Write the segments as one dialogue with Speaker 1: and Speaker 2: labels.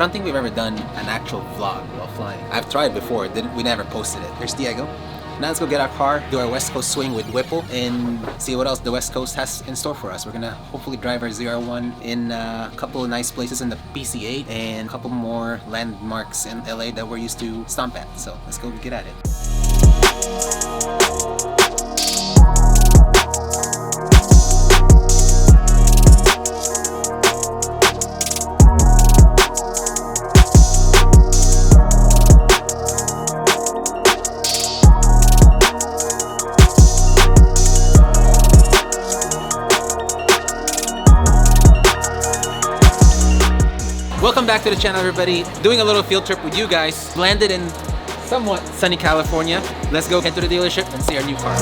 Speaker 1: don't think we've ever done an actual vlog while flying. I've tried before, we never posted it. Here's Diego. Now let's go get our car, do our West Coast swing with Whipple, and see what else the West Coast has in store for us. We're gonna hopefully drive our ZR1 in a couple of nice places in the C8 and a couple more landmarks in LA that we're used to stomp at. So let's go get at it. Welcome back to the channel, everybody. Doing a little field trip with you guys. Landed in somewhat sunny California. Let's go head to the dealership and see our new car.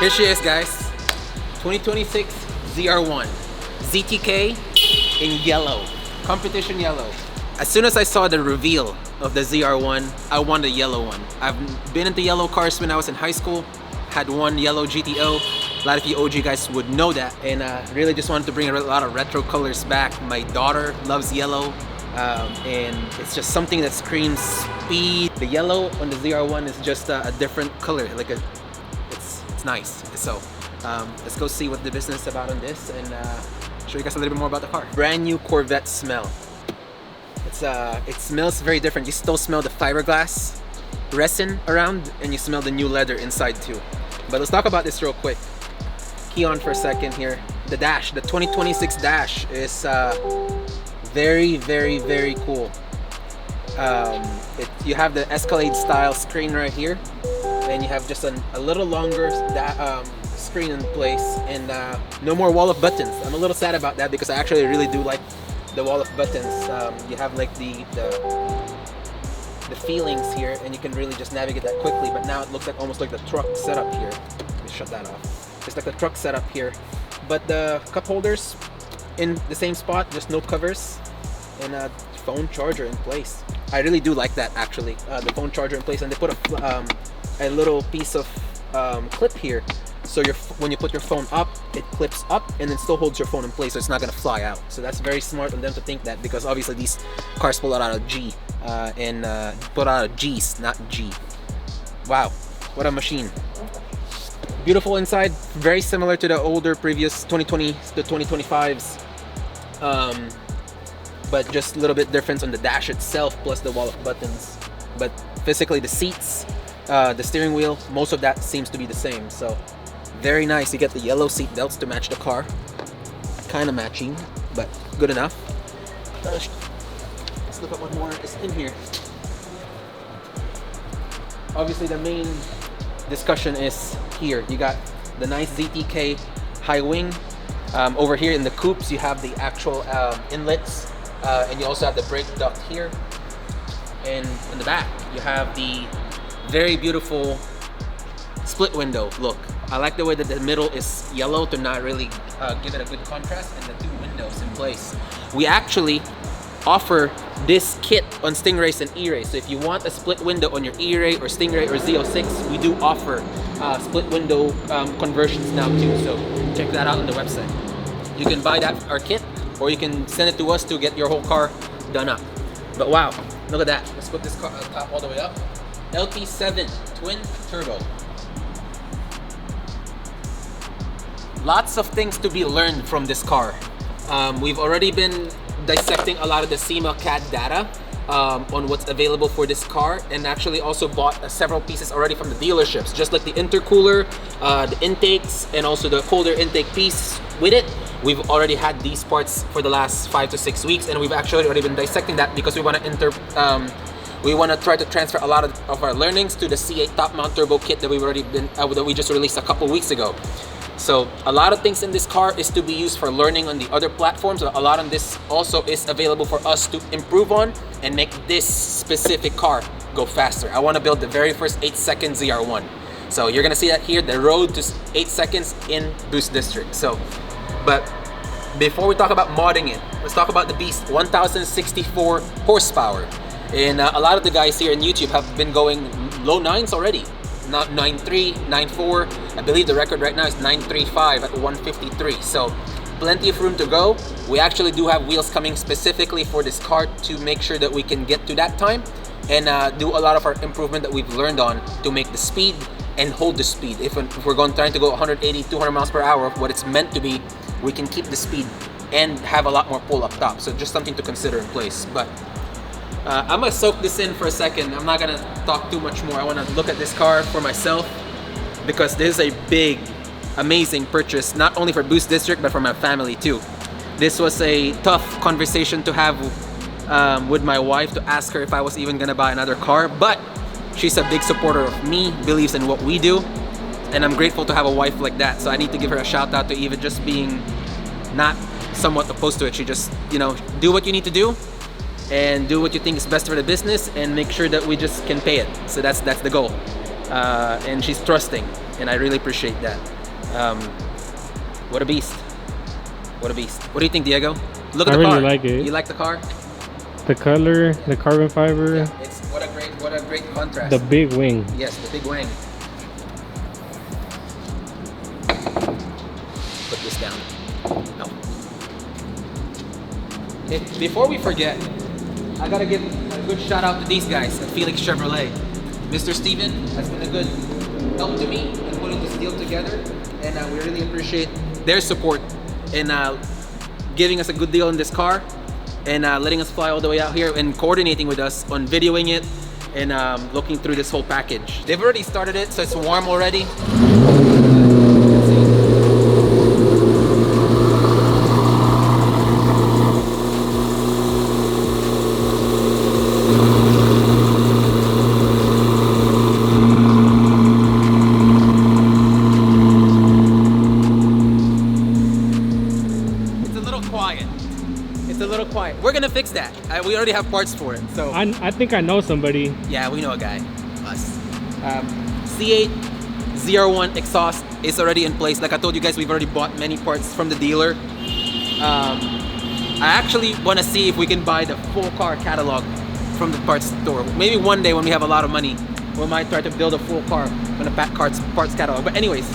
Speaker 1: Here she is, guys. 2026 ZR1 ZTK in yellow, competition yellow. As soon as I saw the reveal of the ZR1, I wanted a yellow one. I've been into yellow cars when I was in high school. Had one yellow GTO. A lot of you OG guys would know that, and really just wanted to bring a lot of retro colors back. My daughter loves yellow, and it's just something that screams speed. The yellow on the ZR1 is just a different color, like it's nice. So let's go see what the business is about on this and show you guys a little bit more about the car. Brand new Corvette smell. It smells very different. You still smell the fiberglass resin around, and you smell the new leather inside too. But let's talk about this real quick. Key on for a second here. The dash, the 2026 dash is very, very, very cool. You have the Escalade style screen right here, and you have just a little longer screen in place, and no more wall of buttons. I'm a little sad about that because I actually really do like the wall of buttons. You have like the feelings here, and you can really just navigate that quickly. But now it looks like almost like the truck setup here. Let me shut that off. It's like the truck setup here, but the cup holders in the same spot, just no covers, and a phone charger in place. I really do like that, actually. The phone charger in place, and they put a little piece of clip here, so when you put your phone up, it clips up and then still holds your phone in place, so it's not gonna fly out. So that's very smart on them to think that, because obviously these cars pull out of G and pull out of G's, not G. Wow, what a machine. Beautiful inside, very similar to the older previous 2020s, the 2025s, but just a little bit difference on the dash itself, plus the wall of buttons. But physically, the seats, the steering wheel, most of that seems to be the same. So very nice. You get the yellow seat belts to match the car, kind of matching, but good enough. Let's look at what more is in here. Obviously, the main discussion is here. You got the nice ZTK high wing. Over here in the coupes, you have the actual inlets, and you also have the brake duct here. And in the back, you have the very beautiful split window look. I like the way that the middle is yellow to not really give it a good contrast, and the two windows in place. We actually offer this kit on Stingrays and E-Rays. So if you want a split window on your E-Ray or Stingray or Z06, we do offer split window conversions now too. So check that out on the website. You can buy that our kit, or you can send it to us to get your whole car done up. But wow, look at that. Let's put this car top all the way up. LT7 twin turbo. Lots of things to be learned from this car. We've already been dissecting a lot of the SEMA CAD data on what's available for this car, and actually also bought several pieces already from the dealerships, just like the intercooler, the intakes, and also the colder intake piece with it. We've already had these parts for the last 5 to 6 weeks, and we've actually already been dissecting that because we want to we want to try to transfer a lot of our learnings to the C8 top mount turbo kit that that we just released a couple weeks ago. So a lot of things in this car is to be used for learning on the other platforms. A lot of this also is available for us to improve on and make this specific car go faster. I want to build the very first 8-second ZR1. So you're gonna see that here, the road to 8 seconds in BoostDistrict. So, but before we talk about modding it, let's talk about the beast. 1064 horsepower. And a lot of the guys here in YouTube have been going low 9s already. Not 9.3, 9.4. I believe the record right now is 9.35 at 153. So plenty of room to go. We actually do have wheels coming specifically for this car to make sure that we can get to that time and do a lot of our improvement that we've learned on to make the speed and hold the speed. If we're trying to go 180, 200 miles per hour of what it's meant to be, we can keep the speed and have a lot more pull up top. So just something to consider in place. But I'm gonna soak this in for a second. I'm not gonna talk too much more. I wanna look at this car for myself because this is a big, amazing purchase, not only for BoostDistrict, but for my family too. This was a tough conversation to have with my wife, to ask her if I was even gonna buy another car, but she's a big supporter of me, believes in what we do, and I'm grateful to have a wife like that. So I need to give her a shout out to even just being not somewhat opposed to it. She just, you know, do what you need to do and do what you think is best for the business and make sure that we just can pay it. So that's the goal. And she's trusting, and I really appreciate that. What a beast. What a beast. What do you think, Diego? Look at the car. I really like it. You like the car?
Speaker 2: The color, the carbon fiber.
Speaker 1: Yeah, it's what a great contrast.
Speaker 2: The big wing.
Speaker 1: Yes, the big wing. Put this down. No. Before we forget, I gotta give a good shout out to these guys at Felix Chevrolet. Mr. Steven has been a good help to me in putting this deal together, and we really appreciate their support in giving us a good deal in this car and letting us fly all the way out here and coordinating with us on videoing it and looking through this whole package. They've already started it, so it's warm already. We're gonna fix that. We already have parts for it. So
Speaker 2: I think I know somebody.
Speaker 1: Yeah, we know a guy. Us. C8 ZR1 exhaust is already in place. Like I told you guys, we've already bought many parts from the dealer. I actually want to see if we can buy the full car catalog from the parts store. Maybe one day when we have a lot of money, we might try to build a full car on a parts catalog. But anyways,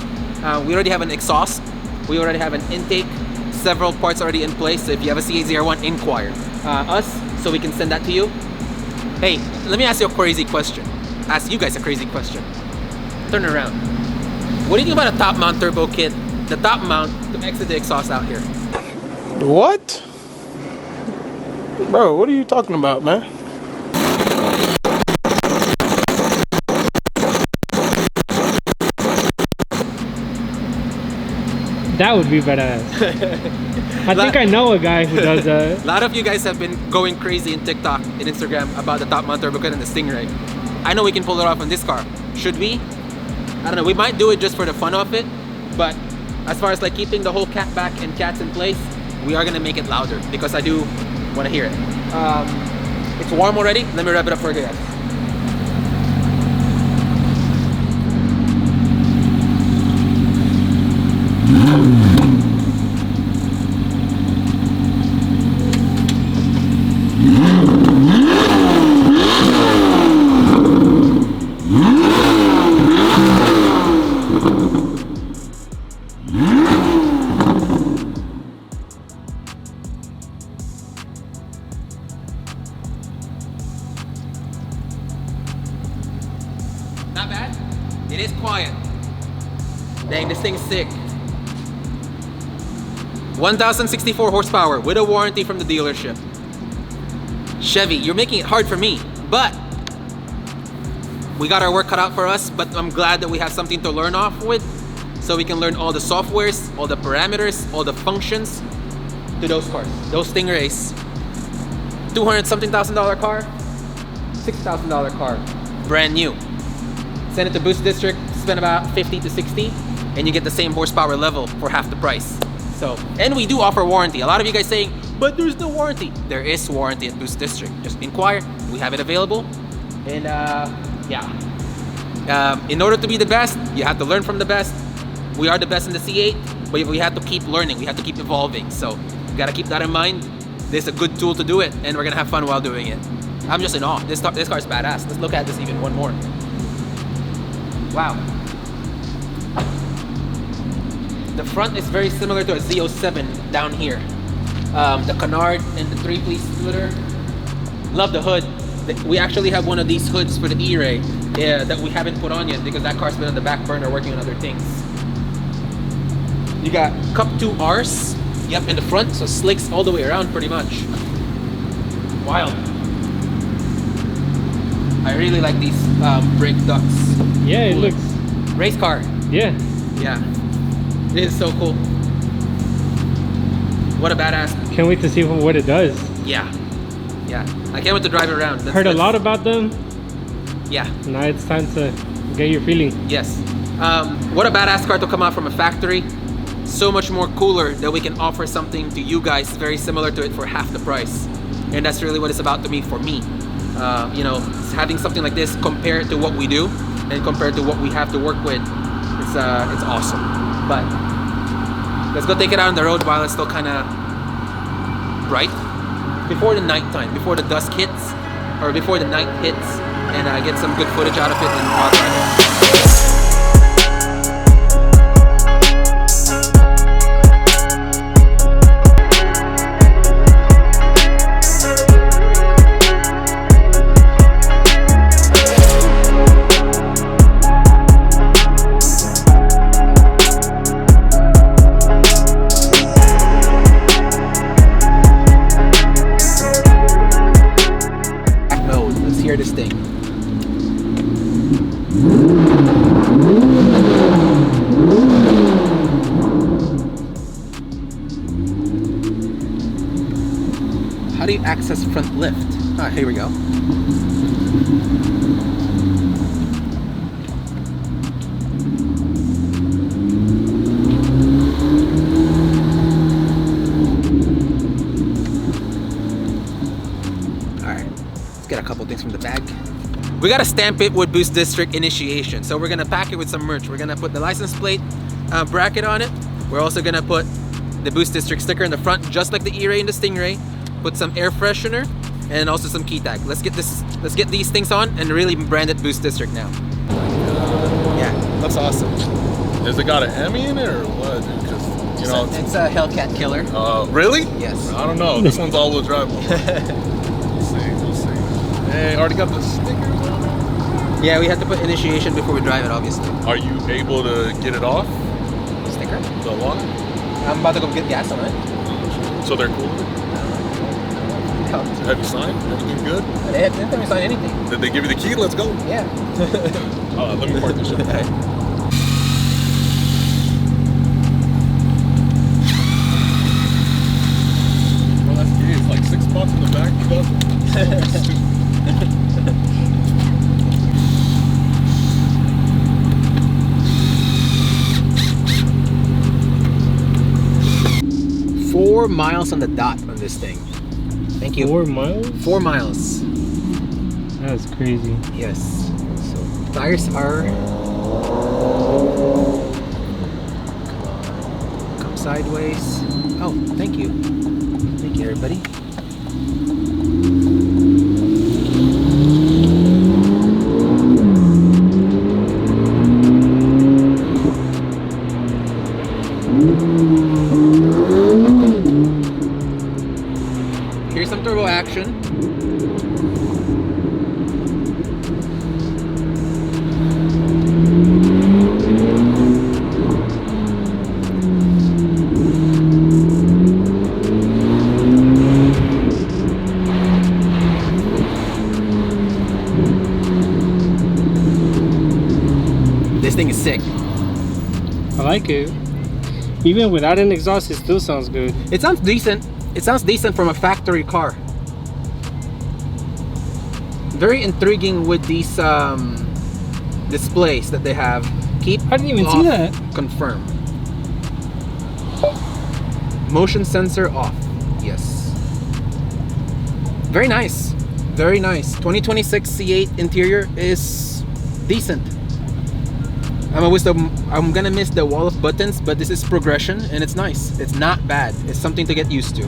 Speaker 1: we already have an exhaust. We already have an intake. Several parts already in place, so if you have a C8 ZR1, inquire us so we can send that to you. Hey, let me ask you a crazy question. Ask you guys a crazy question. Turn around. What do you think about a top mount turbo kit? The top mount to exit the exhaust out here.
Speaker 3: What? Bro, what are you talking about, man?
Speaker 2: That would be badass. I think I know a guy who does that.
Speaker 1: A lot of you guys have been going crazy in TikTok and Instagram about the top mount turbo kit and the Stingray. I know we can pull it off on this car. Should we? I don't know. We might do it just for the fun of it, but as far as like keeping the whole cat back and cats in place, we are gonna make it louder because I do want to hear it. It's warm already. Let me rev it up for you guys. Not bad. It is quiet. Dang, this thing's sick. 1064 horsepower with a warranty from the dealership. Chevy, you're making it hard for me, but we got our work cut out for us, but I'm glad that we have something to learn off with so we can learn all the softwares, all the parameters, all the functions to those cars, those Stingrays. $200-something thousand car, $6,000 car, brand new. Send it to Boost District, spend about 50 to 60, and you get the same horsepower level for half the price. So, and we do offer warranty. A lot of you guys saying, but there's no warranty. There is warranty at Boost District. Just inquire, we have it available. And in order to be the best, you have to learn from the best. We are the best in the C8, but we have to keep learning, we have to keep evolving. So, you gotta keep that in mind. This is a good tool to do it, and we're gonna have fun while doing it. I'm just in awe. This car is badass. Let's look at this even one more. Wow. The front is very similar to a Z07 down here. The canard and the 3-piece splitter. Love the hood. We actually have one of these hoods for the E-Ray that we haven't put on yet because that car's been on the back burner working on other things. You got Cup 2 Rs, yep, in the front, so slicks all the way around pretty much. Wild. I really like these brake ducts.
Speaker 2: Yeah, it looks...
Speaker 1: Race car.
Speaker 2: Yeah.
Speaker 1: Yeah. It is so cool. What a badass.
Speaker 2: Can't wait to see what it does.
Speaker 1: Yeah. Yeah. I can't wait to drive it around.
Speaker 2: Heard a lot about them.
Speaker 1: Yeah.
Speaker 2: Now it's time to get your feeling.
Speaker 1: Yes. What a badass car to come out from a factory. So much more cooler that we can offer something to you guys very similar to it for half the price. And that's really what it's about to me for me. You know, having something like this compared to what we do and compared to what we have to work with, it's awesome. But let's go take it out on the road while it's still kind of bright. Before the night time, before the dusk hits, or before the night hits, and get some good footage out of it and while driving. Hear this thing. How do you access front lift? Ah, here we go. Get a couple things from the bag. We gotta stamp it with Boost District initiation. So we're gonna pack it with some merch. We're gonna put the license plate bracket on it. We're also gonna put the Boost District sticker in the front, just like the E-Ray and the Stingray. Put some air freshener and also some key tag. Let's get these things on and really brand it Boost District now. Yeah, looks awesome.
Speaker 4: Has it got an Hemi in it or what? Because you know,
Speaker 1: it's a Hellcat killer.
Speaker 4: Really?
Speaker 1: Yes.
Speaker 4: I don't know. This one's all-wheel drive. Hey, already got the stickers on it?
Speaker 1: Yeah, we have to put initiation before we drive it, obviously.
Speaker 4: Are you able to get it off?
Speaker 1: Sticker?
Speaker 4: The lock?
Speaker 1: I'm about to go get gas on it.
Speaker 4: So they're cool with it? Have you signed? Everything good?
Speaker 1: They didn't have me sign anything.
Speaker 4: Did they give you the key? Let's go.
Speaker 1: Yeah.
Speaker 4: Let me park this shit.
Speaker 1: Well,
Speaker 4: that's gay. It's like 6 spots in the back.
Speaker 1: $4 miles on the dot on this thing. Thank you.
Speaker 2: 4 miles?
Speaker 1: 4 miles.
Speaker 2: That's crazy.
Speaker 1: Yes. So tires are. Come sideways. Oh, thank you. Thank you, everybody. Here's some turbo action. This thing is sick.
Speaker 2: I like it. Even without an exhaust, it still sounds good.
Speaker 1: It sounds decent. It sounds decent from a factory car. very intriguing with these displays that they have. Keep
Speaker 2: I didn't even
Speaker 1: off,
Speaker 2: see that.
Speaker 1: confirm. Motion sensor off. Yes. Very nice. Very nice. 2026 C8 interior is decent. I'm gonna miss the wall of buttons, but this is progression and it's nice. It's not bad. It's something to get used to.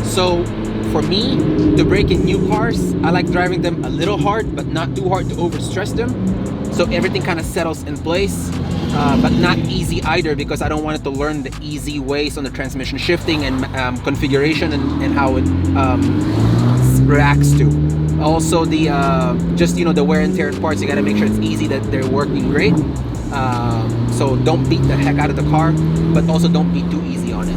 Speaker 1: So for me, to brake in new cars, I like driving them a little hard, but not too hard to overstress them. So everything kind of settles in place, but not easy either, because I don't want it to learn the easy ways on the transmission shifting and configuration and how it reacts to. Also the just, you know, the wear and tear parts, you gotta make sure it's easy, that they're working great. So don't beat the heck out of the car, but also don't be too easy on it.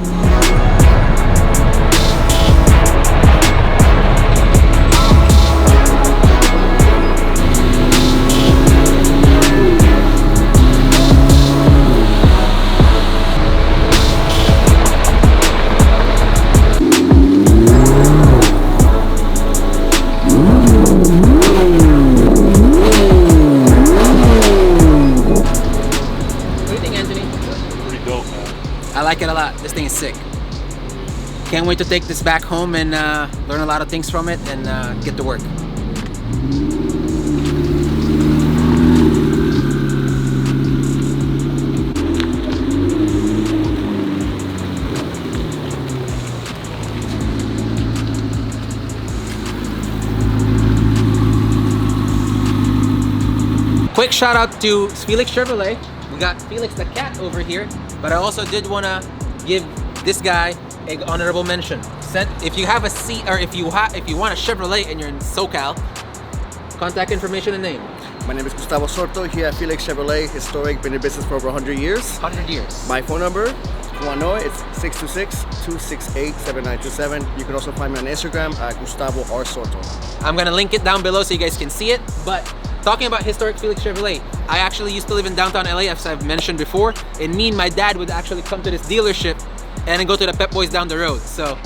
Speaker 1: I like it a lot. This thing is sick. Can't wait to take this back home and learn a lot of things from it and get to work. Quick shout out to Felix Chevrolet. We got Felix the cat over here, but I also did want to give this guy an honorable mention. If you have a C, or if you want a Chevrolet and you're in SoCal, contact information and name.
Speaker 5: My name is Gustavo Sorto here at Felix Chevrolet, historic, been in business for over 100 years.
Speaker 1: 100 years.
Speaker 5: My phone number, it's 626-268-7927. You can also find me on Instagram at Gustavo R. Sorto.
Speaker 1: I'm gonna link it down below so you guys can see it. But talking about historic Felix Chevrolet, I actually used to live in downtown LA, as I've mentioned before, and me and my dad would actually come to this dealership and then go to the Pep Boys down the road. So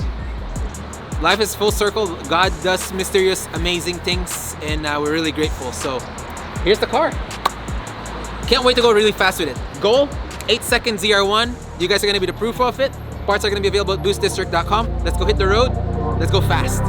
Speaker 1: life is full circle. God does mysterious, amazing things, and we're really grateful. So here's the car. Can't wait to go really fast with it. Goal, 8-second ZR1. You guys are gonna be the proof of it. Parts are gonna be available at BoostDistrict.com. Let's go hit the road. Let's go fast.